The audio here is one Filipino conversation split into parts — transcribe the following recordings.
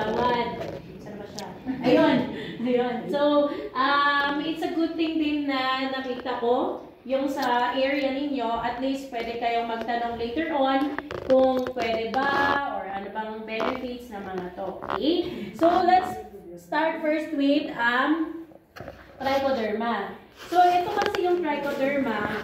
kagawad. Saan ba siya? Ayun. Ayun. So, it's a good thing din na nakita ko yung sa area ninyo. At least pwede kayong magtanong later on kung pwede ba or ano bang benefits ng mga to. Okay? So, let's start first with trichoderma. So, ito kasi yung trichoderma,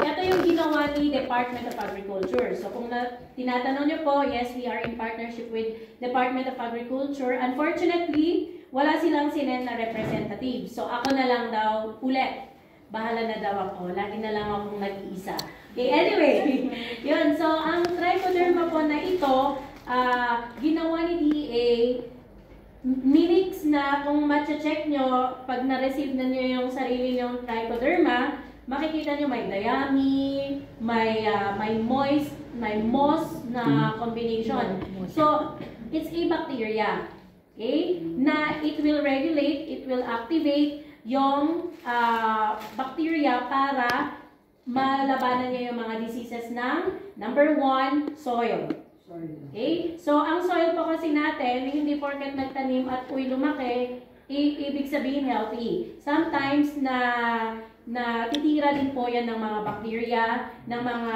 ito yung ginawa ni Department of Agriculture. So, kung tinatanong nyo po, yes, we are in partnership with Department of Agriculture. Unfortunately, wala silang sinend na representative. So, ako na lang daw ulit. Bahala na daw ako. Lagi na lang akong nag-iisa. Okay, anyway. Yun. So, ang trichoderma po na ito, ginawa ni DEA, minix na kung matcha-check nyo, pag na-receive na nyo yung sarili nyong trichoderma, makikita nyo may dayami, may moist, may moss na combination. So, it's a bacteria. Okay? Na it will regulate, it will activate yung bacteria para malabanan niya yung mga diseases ng number 1, soil. Okay? So, ang soil po kasi natin, hindi porket nagtanim at uy lumaki, ibig sabihin healthy. Sometimes na titira din po yan ng mga bacteria, ng mga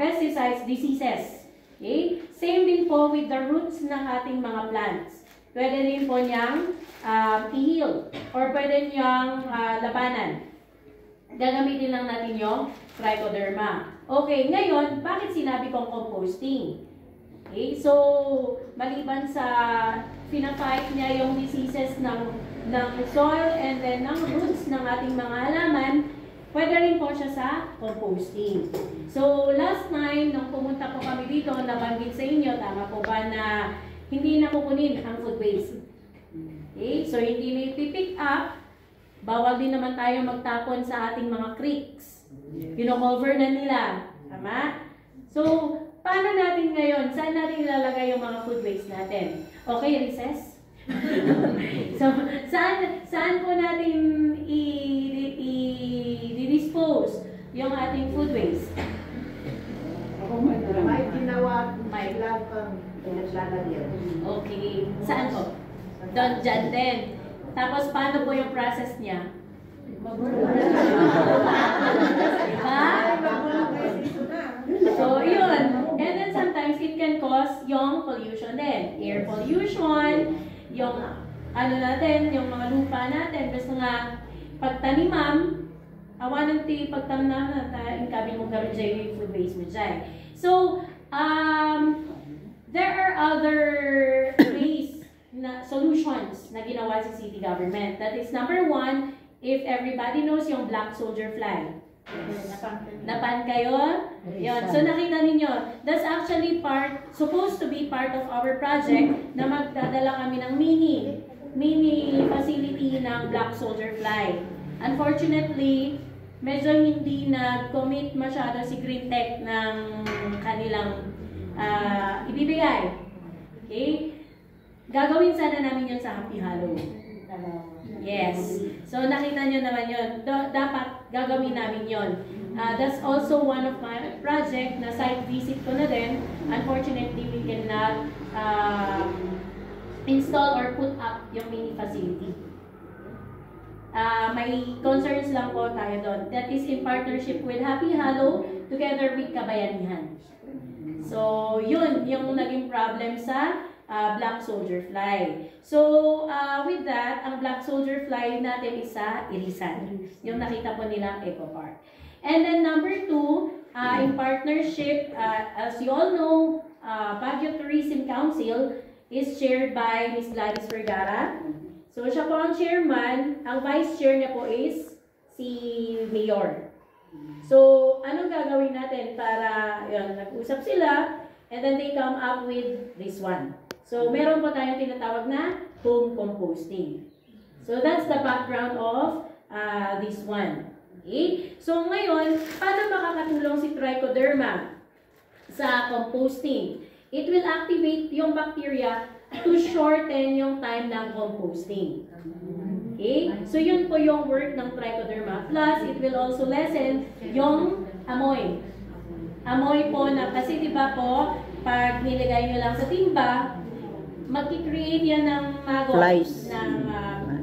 pesticides, diseases. Okay? Same din po with the roots ng ating mga plants. Pwede din po niyang i-heal or pwede niyang labanan. Gagamitin lang natin yung trichoderma. Okay, ngayon, bakit sinabi kong composting? Okay, so maliban sa pina-fight niya yung diseases ng soil and then ng roots ng ating mga halaman, pwede rin po siya sa composting. So last time, nung pumunta po kami dito, nabanggit sa inyo, tama po ba na hindi na kukunin ang food waste? Okay, so hindi na ipipick up, bawal din naman tayo magtapon sa ating mga creeks. Kino-cover na nila. Tama? So, paano natin ngayon? Saan natin ilalagay yung mga food waste natin? Okay, recess? So, saan po natin i-dispose yung ating food waste? May ginawa, may lakang pinaglalagyan. Okay. Saan po? Doon, dyan din. Tapos, paano po yung process niya? Diba? So, yun. And then sometimes it can cause yung pollution din. Air pollution, yung ano natin, yung mga lupa natin. Basta nga, pagtanimam, awanan ti pagtamnam na kami mong gawin dyan yung food waste mo dyan. So, there are other ways na solutions na ginawa sa city government. That is number 1, if everybody knows yung black soldier fly. Napan kayo? Yun. So nakita ninyo, that's actually supposed to be part of our project na magdadala kami ng mini facility ng black soldier fly. Unfortunately, medyo hindi nag-commit masyado si Green Tech ng kanilang ibibigay. Okay? Gagawin sana namin yun sa Happy Hollow. Yes. So, nakita nyo naman yun. Dapat gagawin namin yun. That's also one of my project na site visit ko na din. Unfortunately, we cannot install or put up yung mini facility. May concerns lang po tayo doon. That is in partnership with Happy Hollow together with Kabayanihan. So, yun yung naging problem sa black soldier fly. So, with that, ang black soldier fly natin is sa Irisan. Yung nakita po nilang Eco Park. And then number 2, in partnership, as you all know, Baguio Tourism Council is chaired by Ms. Gladys Vergara. So, siya po ang chairman. Ang vice chair niya po is si Mayor. So, anong gagawin natin para, yun, nag-usap sila, and then they come up with this one. So, meron po tayong tinatawag na home composting. So, that's the background of this one. Okay? So, ngayon, paano makakatulong si trichoderma sa composting? It will activate yung bacteria to shorten yung time ng composting. Okay? So, yun po yung work ng trichoderma. Plus, it will also lessen yung amoy. Amoy po na, kasi diba po, pag nilagay nyo lang sa timba, magki-create yan ng maggots, Flies. ng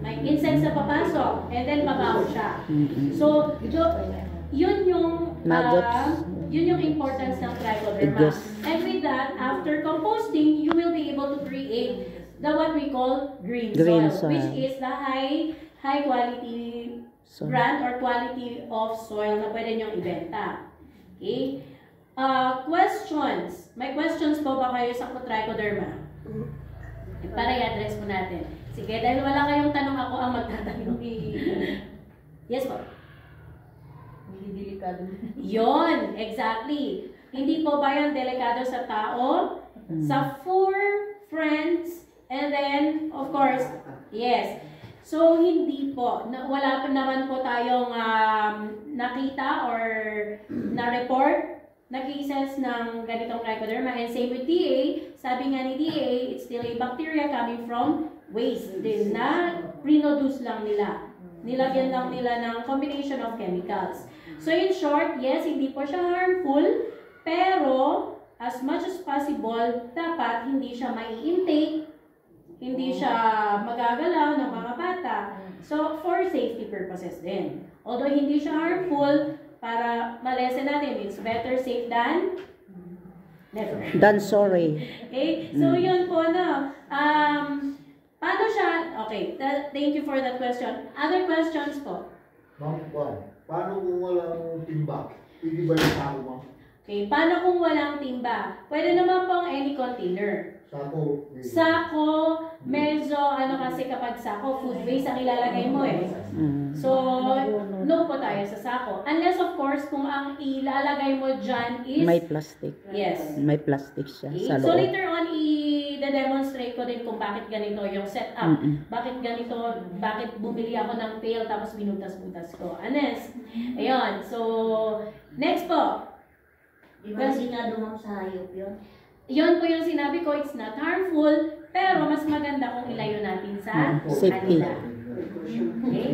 may insects na papasok, and then babaho siya. So, yun yung Maggots. yun yung importance ng trichoderma. Yes. And with that, after composting, you will be able to create what we call green Green soil, soil. which is the high quality So, brand or quality of soil na pwede nyong ibenta. Okay? Questions. May questions po ba kayo sa trichoderma? Para i-address po natin. Sige, dahil wala kayong tanong, ako ang magtatanong. Yes po. Hindi delikado. Yon, exactly. Hindi po ba yan delikado sa tao? Sa four friends, and then, of course, yes. So, hindi po. Wala pa naman po tayong nakita or na-report na cases ng ganitong trichoderma. And same with DA, sabi nga ni DA, it's still a bacteria coming from waste din na produce lang nila. Nilagyan lang nila ng combination of chemicals. So in short, yes, hindi po siya harmful, pero as much as possible, dapat hindi siya mai-intake, hindi siya magagalaw ng mga bata. So for safety purposes din. Although hindi siya harmful, para malesen natin, it's better safe than never. done sorry. Okay? So, yun po, no? Paano siya? Okay, thank you for that question. Other questions po? Ma'am, paano kung walang timba? Pwede ba yung sako, ma'am? Okay, paano kung walang timba? Pwede naman pong any container. Sako. Sako, medyo, kasi kapag sako, food waste ang ilalagay mo eh. So, no po tayo sa sako. Unless, of course, kung ang ilalagay mo dyan is... May plastic. Yes. May plastic siya Okay. sa So loob. later on, i-demonstrate ko din kung bakit ganito yung setup. Bakit ganito, bakit bumili ako ng pail tapos binutas-butas ko. Anes. Ayun. So, next po. Di ba sinado, ma'am, sa hayop yun? Yun po yung sinabi ko, it's not harmful, pero mas maganda kung ilayo natin sa Safety. kanila. Okay?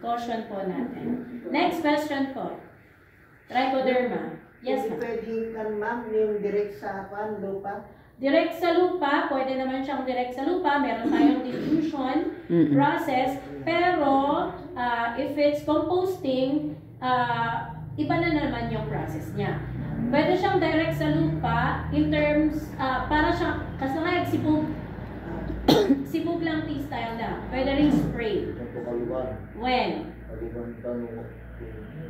Caution po natin. Next question po. Trichoderma. Yes, ma'am. Pwede kan, ma'am, yung direct sa lupa. Direct sa lupa, pwede naman siyang direct sa lupa. Meron tayong diffusion process. Pero, if it's composting, iba na naman yung process niya. Pwede siyang direct sa lupa in terms, para siyang, kasi nga, sipog lang tea style na. Pwede rin spray. When?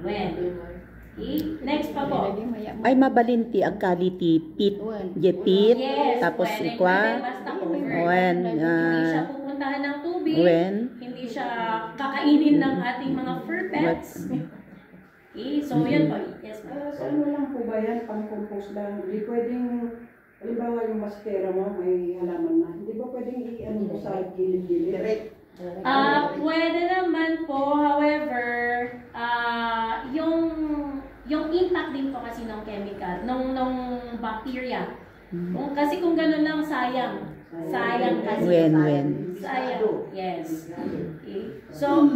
When? Okay. Next pa po. Ay mabalinti ang quality pit, jepit, Yes, tapos pwede. ikwa, Pwede, basta covered. when, Hindi siya pupuntahan ng tubig. when, Hindi siya kakainin ng ating mga fur pets. Okay, so yun po. Yes, ma'am. Sa ano lang po ba yan? Pang-compose lang. Hindi pwedeng, halimbawa yung maskera mo, may halaman na. Hindi ba pwedeng i-ano po sa gilid-gilid? Direct. Pwede naman po, however, yung impact din po kasi ng chemical, nung bacteria. Kasi kung ganun lang, sayang. Sayang kasi. when. Sayang. Yes. Okay. So,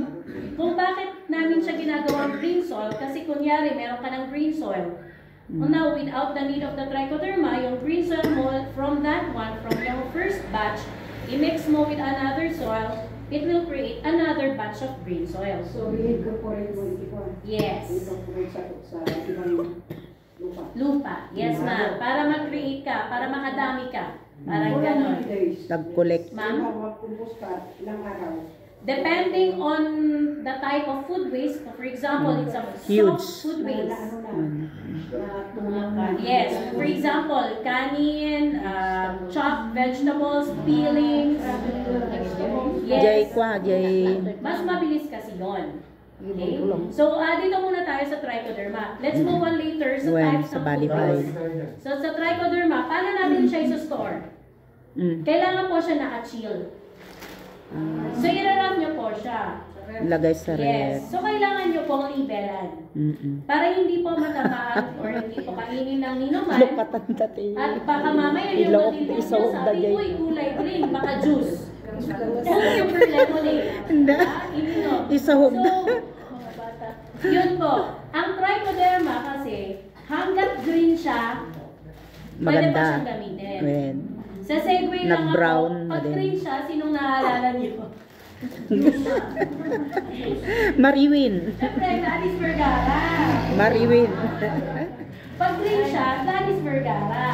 kung bakit namin siya ginagawang green soil, kasi kunyari, meron ka ng green soil. Now, without the need of the trichoderma, yung green soil mo, from that one, from your first batch, i-mix mo with another soil, it will create another batch of green soil. So, i-incorporate mo ito po. Yes. I-incorporate sa ibang lupa. Lupa. Yes, ma'am. Para mag-create ka, para makadami ka. Parang How ganon. many days? Nag-collect. Ma'am? Mag-compose ka, ilang araw? Depending on the type of food waste, for example, it's a Huge. soft food waste. Na Yes, for example, kanin, chopped vegetables, peelings. Jay Yes, kwa, jay. mas mabilis kasi yon. Okay? So, dito muna tayo sa trichoderma. Let's move on later sa When, types sa ng body food waste. So, sa trichoderma, paano natin siya isa-store? Kailangan po siya naka-chill. So, i-wrap niyo po siya. Lagay sa Yes. ref. So, kailangan niyo pong libelan. Para hindi po matamaan or hindi po kainin ng ninuman. Lupatan dati. At baka mamaya yung Ilog, matindog niya isog, sabi, dagay. uy, kulay green, baka juice. Super lemonade. Hindi. Ininom. Isahog So, yun po. Ang trichoderma kasi, hanggat green siya, pwede pa Maganda. siyang gamitin. When. Sa segue lang Nag-brown ako, pag na din. green siya, sinong naalala niyo? Mariwin. Siyempre, Gladys Vergara. Mariwin. Pag green siya, Gladys Vergara.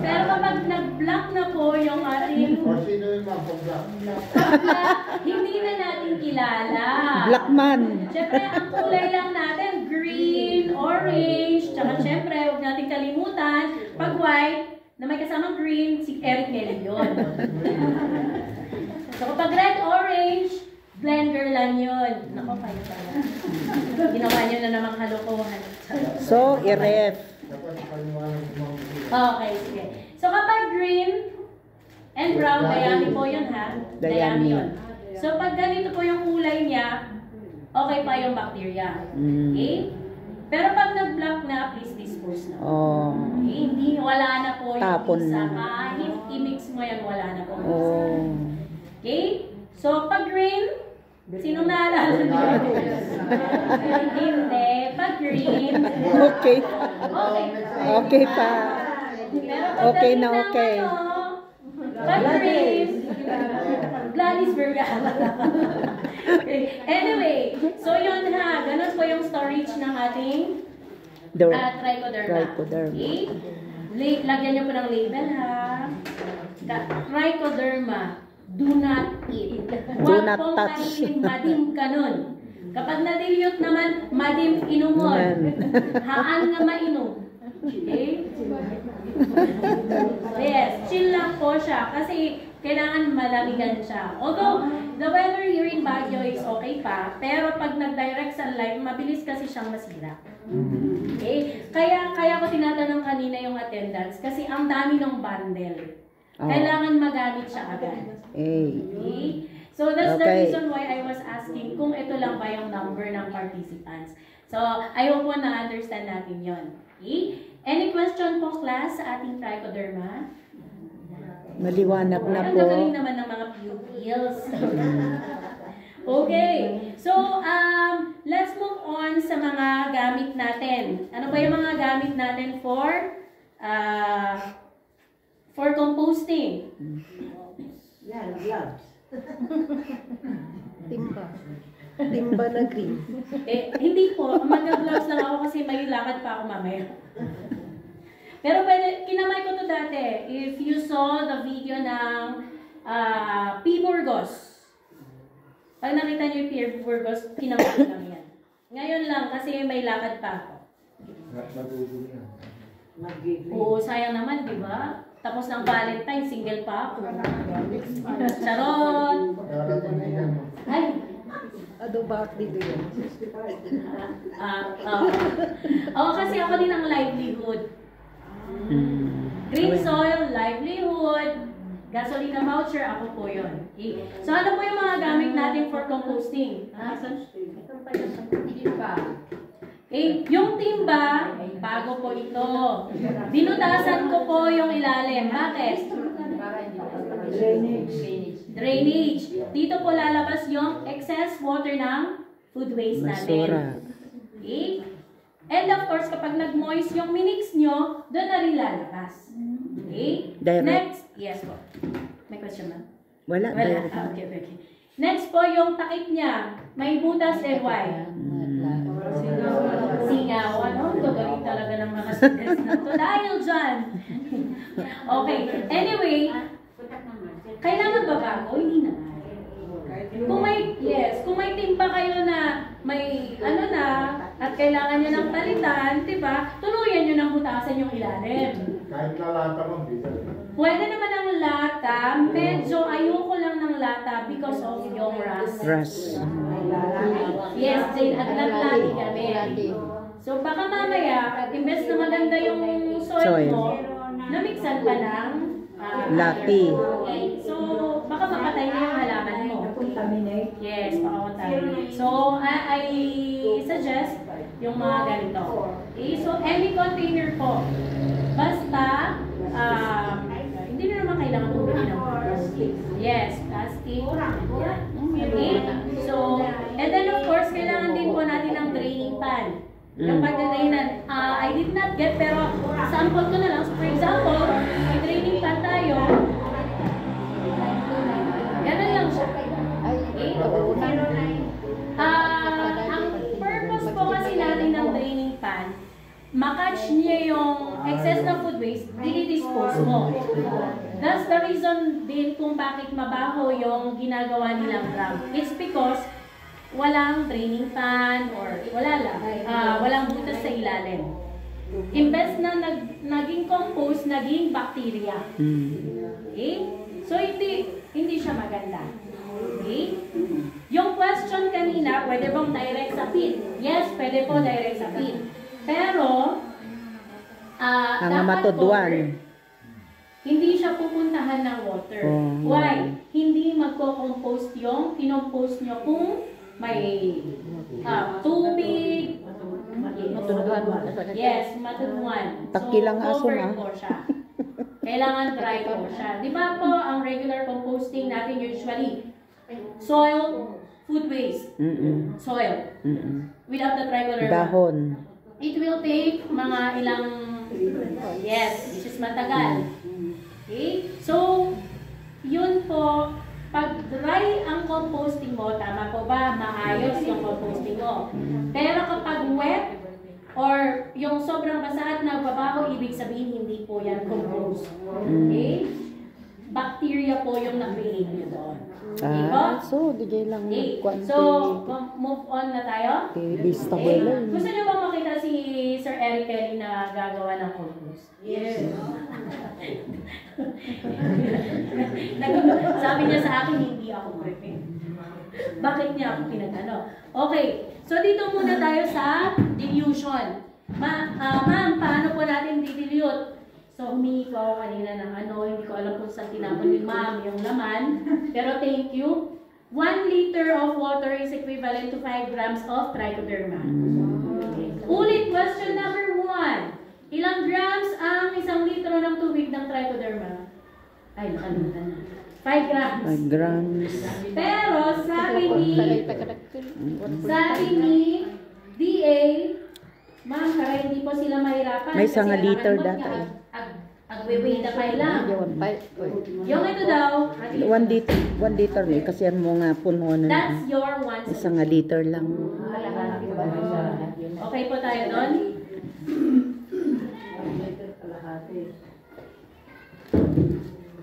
Pero kapag nag-black na po yung ating O sino yung mapag-black? pag-black, hindi na natin kilala. Blackman. Siyempre, ang kulay lang natin, green, orange, tsaka siyempre, huwag natin kalimutan, pag white, na may kasamang green, si Eric Nelly yun. So kapag red, orange, blender lang yun. Nako, kayo pala. Ginawa nyo na namang halokohan. So, i-ref. Dapat paliwanag mo mga Okay, sige. So kapag green and brown, dayami po yun ha. Dayami. yun. So pag ganito po yung kulay niya, okay pa yung bacteria. Mm. Okay? Pero pag nag-black na, please dispose na. Oh. Okay? Hindi, wala na po yung Tapon isa. na. Kahit i-mix mo yan, wala na po. Oh. Okay? So pag green, sino naalala niyo? Hindi. Pag green, Okay. okay. Okay pa. Pero Okay pagdating na ng okay. Pag green, Gladys Vergara. Okay. Anyway, so yun ha, ganun po yung storage ng ating trichoderma. Trichoderma. Okay? Lagyan nyo po ng label ha. Trichoderma, do not eat. Do not pong touch. kainin, madim ka nun. Kapag na-dilute naman, madim inumon. Haan nga mainom. Okay? Yes, chill lang po siya kasi kailangan malamigan siya. Although, the weather here in Baguio is okay pa, pero pag nag-direct sunlight, mabilis kasi siyang masira. Okay? Kaya ko tinatanong kanina yung attendance kasi ang dami ng bundle. Oh. Kailangan magamit siya agad. Okay? So that's the Okay. reason why I was asking kung ito lang ba yung number ng participants. So I hope po na-understand natin yon. Okay? Any question po class sa ating trichoderma? Maliwanag na Ang po. gagaling naman ng mga pupils. Okay. So, let's move on sa mga gamit natin. Ano ba yung mga gamit natin for composting? Yan, gloves. Timba na green. Hindi po. Mag-gloves lang ako kasi may lakad pa ako mamaya. Pero pwede, kinamay ko to dati. If you saw the video ng P. Burgos, pag nakita niyo yung P. Burgos, kinamay ko lang yan. Ngayon lang kasi may lakad pa ako. natutulog yan. Oo, sayang naman, di ba? Tapos ng Valentine, single pa ako. Charot! Darating din yan. Ay! Ano ba dito yan? Oo, kasi ako din ang livelihood. Green soil, livelihood, gasolina voucher, ako po yun. Okay? So ano po yung mga gamit natin for composting? Okay, yung timba, bago po ito. Binutasan ko po yung ilalim. Bakit? Drainage. Dito po lalabas yung excess water ng food waste natin. Basura. Okay? And of course, kapag nag-moist yung minix nyo, doon na rin lalabas. Okay? Direct. Next, yes po. May question ba? Wala. Wala. direct. Okay. Next po, yung takip niya. May butas and why? Singaw. Ano? Gagaling talaga ng mga students na to. Dahil dyan. Okay. Anyway, kailangan ba bago? Hindi na. Kung may timba kayo na may ano na at kailangan nyo ng palitan, diba? Tuluyan nyo ng butasan yung ilalim. Kahit na lata mo, bisa. Pwede naman ang lata, medyo ayoko lang ng lata because of yung rust. Rust. Yes, Jane, at naglati kami. So baka mamaya, imbes na maganda yung soil mo, namixan pa ng Lati. Okay, so baka mapatay na yung halaman mo. Contaminate. Yes, baka contaminate. So I suggest yung mga ganito. Okay, so any container po. Basta, hindi na naman kailangan bumili ng plastic. Yes, plastic. Okay, so, and then of course, kailangan din po natin ng draining pan. Yung pag-drainan, I did not get, pero sample ko na lang. So, for example, may draining pan tayo, niya yung excess na food waste, dinidispose mo. That's the reason din kung bakit mabaho yung ginagawa nilang drum. It's because walang draining pan or walang butas sa ilalim. Imbes na naging compost, naging bacteria. Okay? So hindi siya maganda. Okay? Yung question kanina, pwede bang direct sa pit? Yes, pwede po direct sa pit. Pero dapat matudwan. Hindi siya pupuntahan ng water. Why? Hindi magko-compost yung kinompost nyo kung may tubig. Yes, matudwan. Takilang aso covered na. po siya. Kailangan dry po siya. Di ba po, ang regular composting natin usually, soil, food waste. Soil. Without the trichoderma. Dahon. It will take mga ilang, yes, which is matagal. Okay? So, yun po, pag dry ang composting mo, tama po ba? Maayos yung composting mo. Pero kapag wet, or yung sobrang basa at nagbabaho, ibig sabihin hindi po yan compost. Okay? Bacteria po yung na-create nyo doon. Okay po? So, DJ lang Okay. kwanti. So, move on na tayo. Bista Okay. ko Gusto niyo bang makita si Sir Eric Kelly na gagawa ng compost? Yes. Sabi niya sa akin, hindi ako prepared. Bakit niya ako pinagano? Okay, so dito muna tayo sa dilution. Ma'am, paano po natin didilute? So, humingi ko ako kanina ng hindi ko alam kung saan tinapon ni ma'am yung laman. Pero thank you. 1 liter of water is equivalent to 5 grams of trichoderma. Okay. Ulit, question number 1. Ilang grams ang 1 litro ng tubig ng trichoderma? Ay, nakalimutan na. 5 grams. 5 grams. Pero sabi ni DA, ma'am, para hindi po sila mahirapan. May kasi 1 liter ang data niya, agweway na kayo lang. Yung ito daw, 1 liter ni kasi mo nga puno na. that's your 1 Isang liter lang. Okay po tayo doon?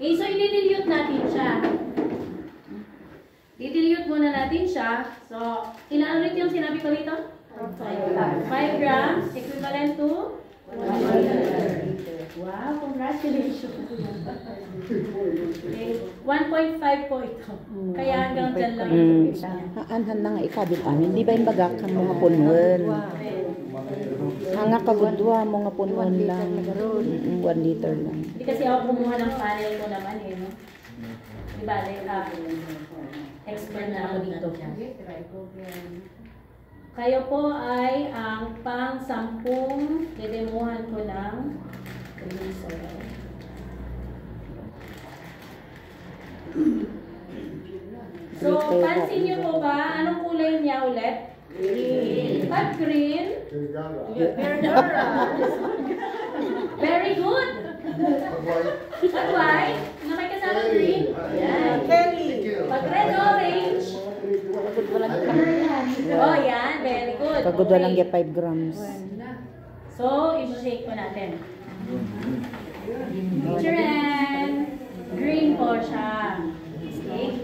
Okay, so i-dilute natin siya. I-dilute muna natin siya. So, ilan ulit yung sinabi ko dito? 5 grams, equivalent to 1 liter. Wow, congratulations. Okay, 1.5 po ito. Kaya hanggang dyan lang yung niya. Anhan na nga ikabil amin. Di ba yung bagak ang mga punwan? Hanga kagudwa mga punwan lang. 1 liter lang. Hindi kasi ako kumuha ng panel ko naman eh, no? Diba, expert na ako dito. Kayo po ay ang pang-10 dedemuhan ko ng soil. So, pansin niyo po ba, anong kulay niya ulit? Green. At green? Very good. At white? Na may kasamang green? Yan. Pag red orange? Oh, yan. Very good. Kagudwa lang Okay. ya 5 grams. So, i-shake ko natin. Chiren! Green po siya. Okay?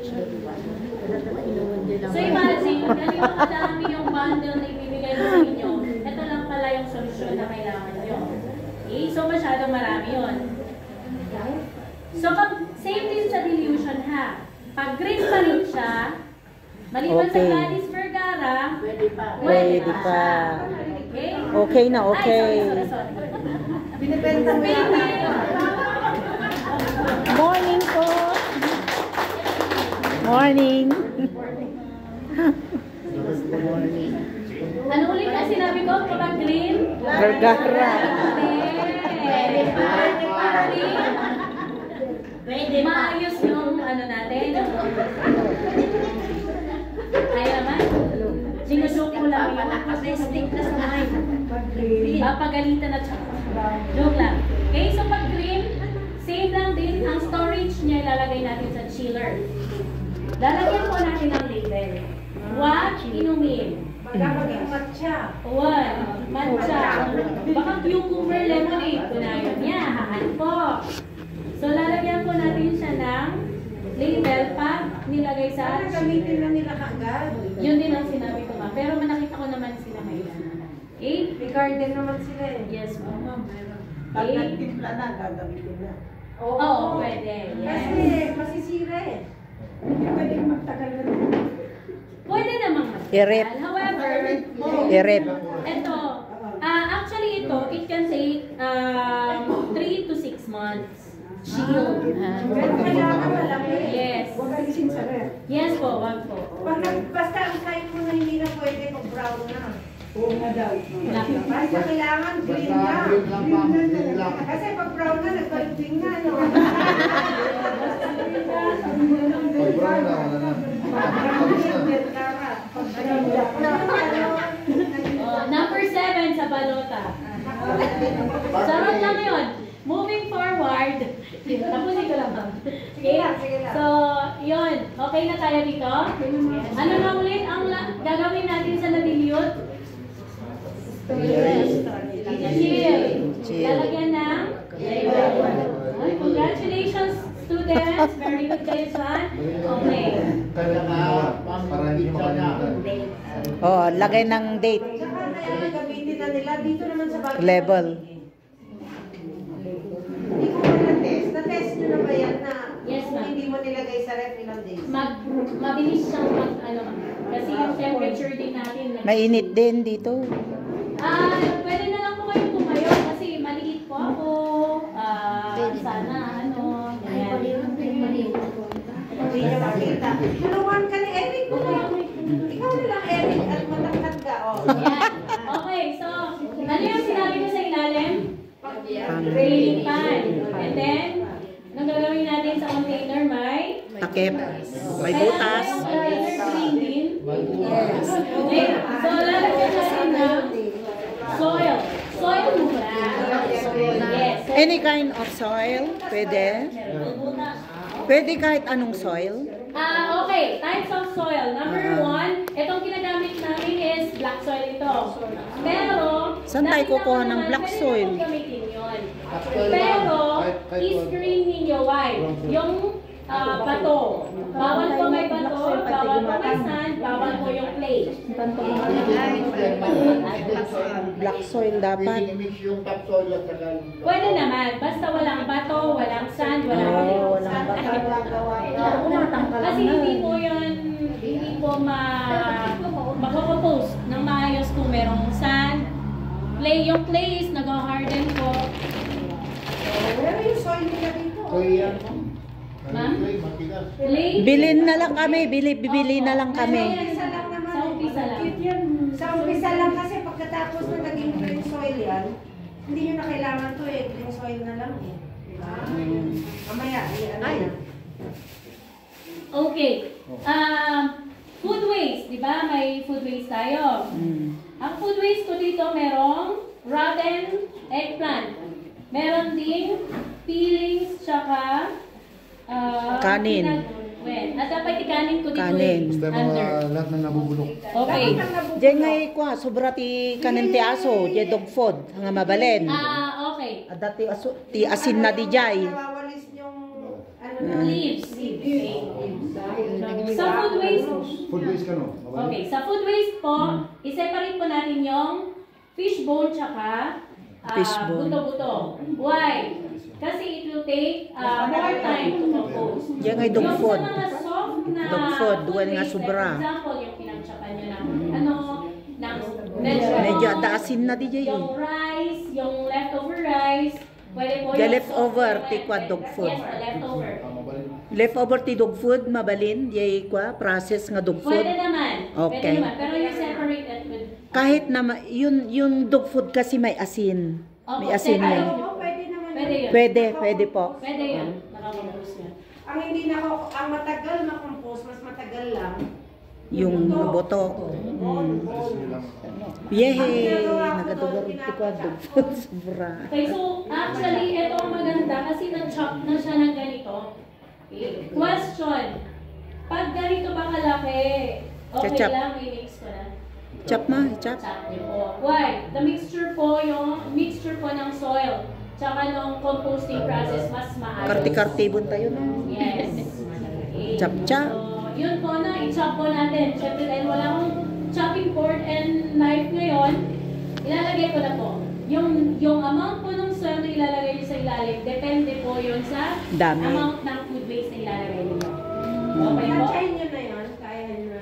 So, imagine, ganito kadami yung bundle na ibibigay ko sa inyo. Ito lang pala yung solusyon na kailangan nyo. Okay? So, masyadong marami yun. So, same din sa dilution ha. Pag green pa rin siya, maliban sa Okay. Gladys Vergara, Pwede pa. Okay? Okay na, okay. Ay, sorry. Binibenta mo yan. Morning po. Morning. Ano ulit na sinabi ko kapag green? Vergara. Pwede. Maayos yung ano natin. Kaya naman. Sinusok ko lang yung stick na sa mind. Papagalitan at saka. Joke lang. Okay, so pag green, same lang din. Ang storage niya ilalagay natin sa chiller. Lalagyan po natin ang label. What inumin? Magkakaging matcha. One, matcha. Baka cucumber lemonade. Kunayon niya, haan po. So, lalagyan po natin siya ng label pag nilagay sa Sana gamitin na nila kaagad. Yun din ang sinabi ko, ma'am. Pero nakita ko naman sila ngayon. Okay? May garden naman sila eh. Yes, ma'am. Pag Okay? nagtimpla na, gagamitin na. Oo, pwede. Kasi Yes. masisira eh. Hindi pwedeng magtagal na rin. Pwede namang matagal. I-rep. However, I-rep. ito, actually ito, it can take 3 to 6 months. Shield. Pero kailangan malaki. Yes. Huwag alisin sa ref. Yes po, wag po. Basta ang sign mo na hindi na pwede kung brown na. Oo nga daw. Basta kailangan green na. Green lang, ma'am. Green lang. Kasi pag brown na, nagpaling na, no? Pag brown na, wala na. Tapos na. Number 7 sa balota. Sarap lang yun. Moving forward. Tapusin ko lang. Okay? Sige lang. So, yun. Okay na tayo dito? Ano na ulit ang gagawin natin sa na-dilute? Chill. Lalagyan ng label. Ay, congratulations, students. Very good kayo dyan. Okay. Kaya na, para hindi makalimutan. Oh, lagay ng date. Tsaka kaya gamitin na nila dito naman sa bagay. Level. Hindi ko pa na-test. Na-test nyo na ba yan na Yes, kung ma'am. hindi mo nilagay sa ref ilang days? Mabilis siyang kasi yung temperature din natin. Mainit din dito. Pwede na lang po kayo tumayo kasi maliit po ako. Sana, ganyan. Hindi nyo makita. Tulungan ka ni Eric. Ikaw na lang, Eric. At matangkad ka. Oh. Yan. Okay, so, ano yung sinabi ko sa ilalim? Grilling pan. And then, anong gagawin natin sa container? May Takip. May butas. Kailangan yung container clean din. Okay, so lalagyan natin ng soil. Soil muna. Yes. Any kind of soil. Pwede. Pwede kahit anong soil. Okay, types of soil. Number 1, itong ginagamit namin is black soil ito. Pero, Saan tayo kukuha ng black soil? Pwede gamitin yun. Pero, i-screen ninyo why? Yung bato. Bawal po may bato, bawal po may sand, bawal po yung clay. Black soil dapat. I-mix yung topsoil at saka Pwede naman, basta walang bato, walang sand, walang clay. walang Kasi hindi po yun, hindi po makocompose ng maayos kung merong sand. Yung clay is nag-harden po. Pero yung soil nila dito. So yan. Ma'am? Matigas. Clay, Bilin na lang kami. Bibili na lang kami. Umpisa lang naman. sa umpisa lang. Sa umpisa lang kasi pagkatapos na naging green soil yan, hindi nyo na kailangan to eh. Green soil na lang eh. Diba? Mamaya, ano yan? Okay. Food waste, di ba? May food waste tayo. Ang food waste ko dito merong rotten eggplant. Meron ding peelings, tsaka Kanin. At dapat ikanin ko dito Kanin. Basta mga under. lahat na nabubulok. Okay. Diyan nga ikwa, sobra ti kanin ti aso, di dog food, nga mabalen. Okay. Dati aso, ti asin na di jay. Nawawalis yung ano na Leaves. Okay. Sa food waste, Food waste ka no? okay, sa food waste po, i-separate po natin yung fish bone tsaka Fish bone. buto-buto. Why? Kasi it will take more time to compose. Diyan nga dog Yung food. sa mga soft na Dog food, food duwan nga waste, sobra. like for example, yung pinagtsakan nyo ng vegetable. Medyo da asin na di jay. Yung rice, yung leftover rice, pwede po The yung leftover, soft tikwa dog food. Yes, the leftover. Leftover ti dog food, mabalin, di ikwa, process nga dog food. Pwede naman. Okay. Pwede naman. Pero you separate it with... Kahit na yung dog food kasi may asin. May asin separate. yan. Oo, pwede naman. Pwede yun. Pwede po. Pwede yun. Nakakompose yun. Ang hindi na ang matagal na compose, mas matagal lang. Yung boto. Yehe, nagadugar ti kwa dog food, sobra. Okay, so actually, ito ang maganda kasi na-chop na siya ng ganito. Okay. Question. Pag ganito ba kalaki, okay Chop. lang, i-mix ko na. Chop ma, chop. Chop niyo po. Why? The mixture po, yung mixture po ng soil, tsaka ng composting process, mas maayos. Karte-kartibon tayo no. Yes. Okay. Chop-chop. So, yun po na, i-chop po natin. Siyempre dahil wala akong chopping board and knife ngayon, ilalagay ko na po. Yung amount po ng soil na ilalagay niyo sa ilalim, depende po yun sa Dami. amount ng food waste na ilalagay niyo. Okay po? Kaya nyo na yun, kaya nyo na.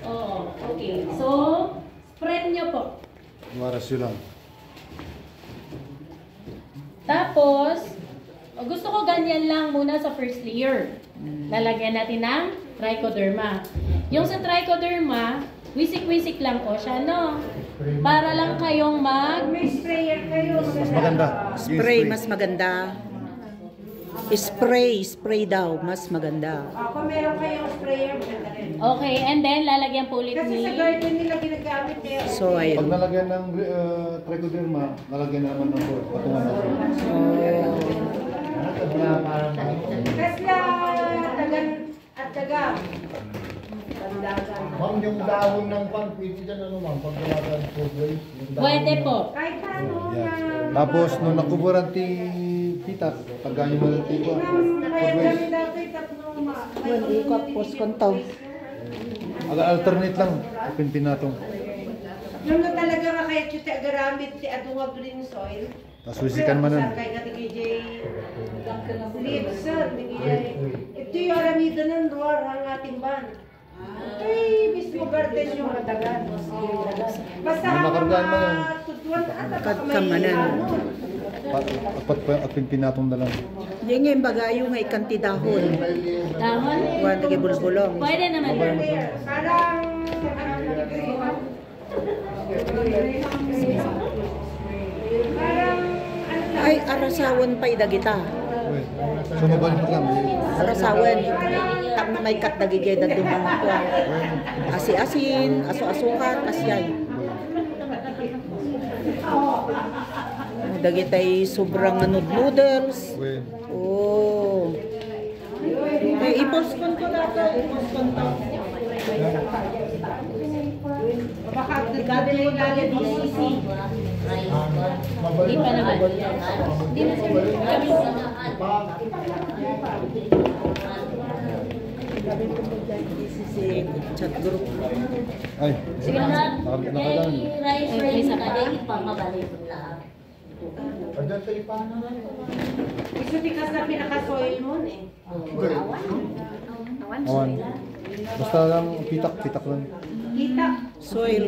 Oo, okay. So, spread niyo po. Waras yun lang. Tapos, gusto ko ganyan lang muna sa first layer. Lalagyan natin ng trichoderma. Yung sa trichoderma, wisik-wisik lang po siya, no? Para lang kayong May sprayer kayo. Mas maganda. Spray, mas maganda. Spray daw, mas maganda. Kung meron kayong sprayer, maganda rin. Okay, and then lalagyan po ulit Kasi ni... sa garden nila ginagamit eh. So, Pag ayun. nalagyan ng trichoderma, nalagyan naman ng patungan natin. Tesla, tagan at taga. Tandagan. Ma'am, yung dahon ng pan, pwede dyan ano ma'am, pag nalagan food waste. yung dahon Pwede ng- po. Kahit ano Yan. na. Tapos, nung nakuburan ti pitak, tagaan yung mga tipo. Kaya kami dati tatlong Well, ikot, post kontaw. Alternate lang, pinpin natong. Yung na talaga nga kaya ti agaramit ti adunga green soil. Tapos wisikan man nun. Kaya nga ti KJ Lipson, ti KJ. Ito yung aramido ng luar ang ating ban. Ay, mismo garden yung madagan. Basta Yung nakargaan mo yun. tutuan Kamanan. Apat pa at pinpin natong dalang. Yung yung bagayo nga ikanti dahon. Dahon. Huwag nagay bulbulong. Pwede naman. Parang Ay, arasawan pa idagita. Sumabal mo lang. Arasawan. Tap may kat dagigay na dumang ko. Asi-asin, aso-asukat, asyay. Dagitay sobrang noodles. Oh. Eh, iposkon ko na to. Iposkon to. baka gagawin yung lagi DCC. Hindi pa naman. Hindi na sir. Kami Si chat group. Ay, Sige na. nakagalan. Isa pa. Andyan sa ipa. Gusto tikas na pinaka-soil mo eh. Awan. Basta lang, pitak lang. Kita. Soil.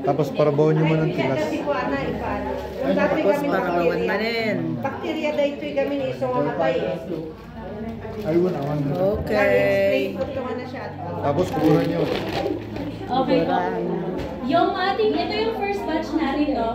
Tapos para bawon nyo man ang tilas. Kasi ko ana ipano. Yung dati Tapos kami para bawan manin. Bakterya dahil ito'y kami ni isang mamatay eh. Ayun, awan. Okay. Spray ko na siya. Tapos kukunan nyo. Okay po. Yung ating, ito yung first batch natin, no?